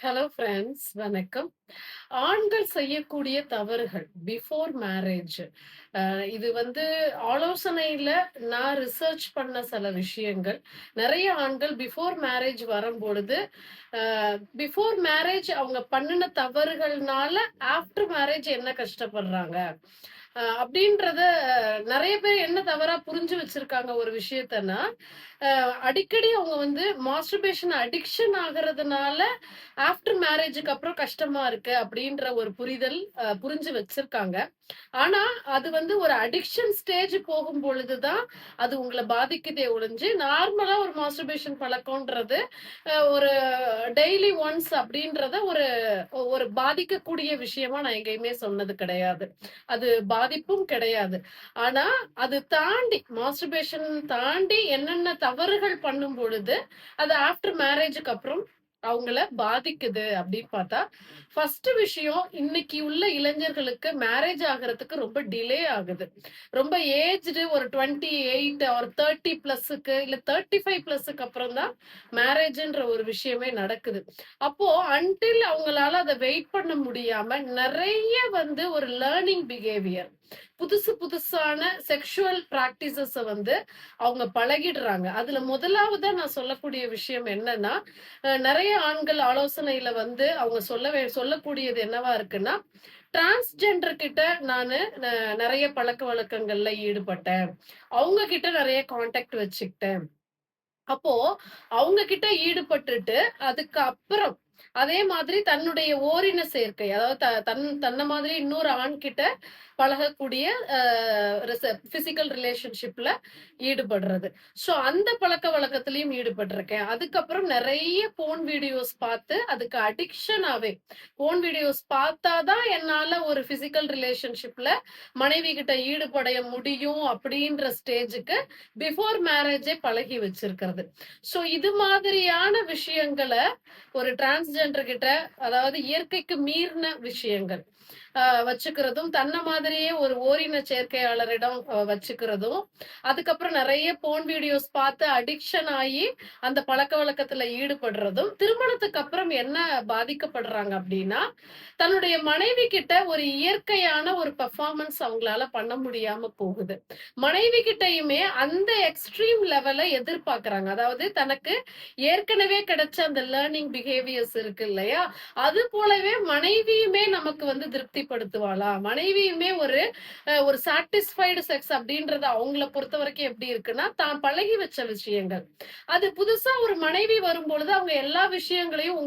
Hello friends, வணக்கம். ஆண்கள் செய்யக்கூடிய தவறுகள் பிஃபோர் மேரேஜ். இது வந்து ஆலோசனையில நான் ரிசர்ச் பண்ண சில விஷயங்கள். நெறைய ஆண்கள் பிஃபோர் மேரேஜ் வரும்பொழுது, அ பிஃபோர் மேரேஜ் அவங்க பண்ணுன தவறுகள்னால, ஆஃப்டர் மேரேஜ் என்ன கஷ்டப்படுறாங்க? அப்படின்றத நெறைய பேர் என்ன தவறா புரிஞ்சு வச்சிருக்காங்க ஒரு விஷயத்தன்னா, அடிக்கடி அவங்க வந்து மாஸ்டர்பேஷன் அடிக்ஷன் ஆகுறதுனால, ஆஃப்டர் மேரேஜுக்கு அப்புறம் கஷ்டமா இருக்கு அப்படின்ற ஒரு புரிதல் புரிஞ்சு வச்சிருக்காங்க. ஆனா, அது வந்து ஒரு அடிக்ஷன் ஸ்டேஜ் போகும்பொழுது தான், அது உங்கள பாதிக்குதே ஒழிஞ்சு, நார்மலா ஒரு மாஸ்டர்பேஷன் பழக்கம்ன்றது, ஒரு டெய்லி ஒன்ஸ் அப்படின்றத ஒரு ஒரு பாதிக்கக்கூடிய விஷயமா நான் எங்கேயுமே சொன்னது கிடையாது. அது பாதிப்பும் கிடையாது. ஆனா, அது தாண்டி மாஸ்டர்பேஷன் தாண்டி என்னென்ன தவறுகள் பண்ணும் பொழுது, அது ஆஃப்டர் மேரேஜுக்கு அப்புறம் அவங்கள பாதிக்குது அப்படின்னு பார்த்தா, ஃபர்ஸ்ட் விஷயம் இன்னைக்கு உள்ள இளைஞர்களுக்கு மேரேஜ் ஆகுறதுக்கு ரொம்ப டிலே ஆகுது. ரொம்ப ஏஜ்டு ஒரு 28 ஆர் 30 பிளஸ்ஸுக்கு இல்ல 35 பிளஸ்ஸுக்கு அப்புறம் தான் மேரேஜ்ன்ற ஒரு விஷயமே நடக்குது. அப்போ அன்டில் அவங்களால அத வெயிட் பண்ண முடியாம நெறைய வந்து ஒரு லேர்னிங் பிஹேவியர் புதுசு புதுசான செக்ஷுவல் பிராக்டிசஸ வந்து அவங்க பழகிடுறாங்க. அதுல முதலாவதா நான் சொல்லக்கூடிய விஷயம் என்னன்னா, நெறைய ஆண்கள் ஆலோசனையில வந்து அவங்க சொல்லக்கூடியது என்னவா இருக்குன்னா, டிரான்ஸ்ஜெண்டர் கிட்ட நானு ந நெறைய பழக்கவழக்கங்கள்ல ஈடுபட்டேன். அவங்க கிட்ட நெறைய கான்டாக்ட் வச்சுக்கிட்டேன். அப்போ அவங்க கிட்ட ஈடுபட்டுட்டு, அதுக்கு அப்புறம் அதே மாதிரி தன்னுடைய ஓரின சேர்க்கை, அதாவது தன்ன மாதிரி இன்னொரு ஆண் கிட்ட பழகக்கூடிய அ பிசிக்கல் ரிலேஷன்ஷிப்ல ஈடுபடுறது. சோ அந்த பழக்கவழக்கத்திலயும் ஈடுபட்டிருக்கேன். அதுக்கப்புறம் நெறைய போன் வீடியோஸ் பார்த்து, அதுக்கு அடிக்ஷனாவே போன் வீடியோஸ் பார்த்தா தான் என்னால ஒரு பிசிக்கல் ரிலேஷன்ஷிப்ல மனைவி கிட்ட ஈடுபட முடியும் அப்படின்ற ஸ்டேஜுக்கு பிஃபோர் மேரேஜே பழகி வச்சிருக்கிறது. சோ இது மாதிரியான விஷயங்கள ஒரு டிரான்ஸ்ஜெண்டர் கிட்ட, அதாவது இயற்கைக்கு மீறின விஷயங்கள் வச்சுக்கிறதும், தன்ன மாதிரியே ஒரு ஓரின சேர்க்கையாளரிடம் வச்சுக்கிறதும், அதுக்கப்புறம் நெறைய போன் வீடியோஸ் பார்த்து அடிக்ஷன் ஆயி அந்த பழக்கவழக்கத்துல ஈடுபடுறதும், திருமணத்துக்கு அப்புறம் என்ன பாதிக்கப்படுறாங்க அப்படின்னா, தன்னுடைய மனைவி கிட்ட ஒரு இயற்கையான ஒரு பெர்ஃபார்மன்ஸ் அவங்களால பண்ண முடியாம போகுது. மனைவி கிட்டயுமே அந்த எக்ஸ்ட்ரீம் லெவல எதிர்பார்க்கறாங்க. அதாவது தனக்கு ஏற்கனவே கிடைச்ச அந்த லேர்னிங் பிஹேவியர்ஸ் இருக்கு இல்லையா? அது போலவே மனைவியுமே நமக்கு வந்து திருப்திப்படுத்துவாளா? மனைவியுமே ஒரு சாட்டிஸ்ஃபைடு செக்ஸ் அப்படின்றது அவங்கள பொறுத்தவரைக்கும் எப்படி இருக்குன்னா, தான் பழகி வச்ச விஷயங்கள். அது புதுசா ஒரு மனைவி வரும்பொழுது அவங்க எல்லா விஷயங்களையும்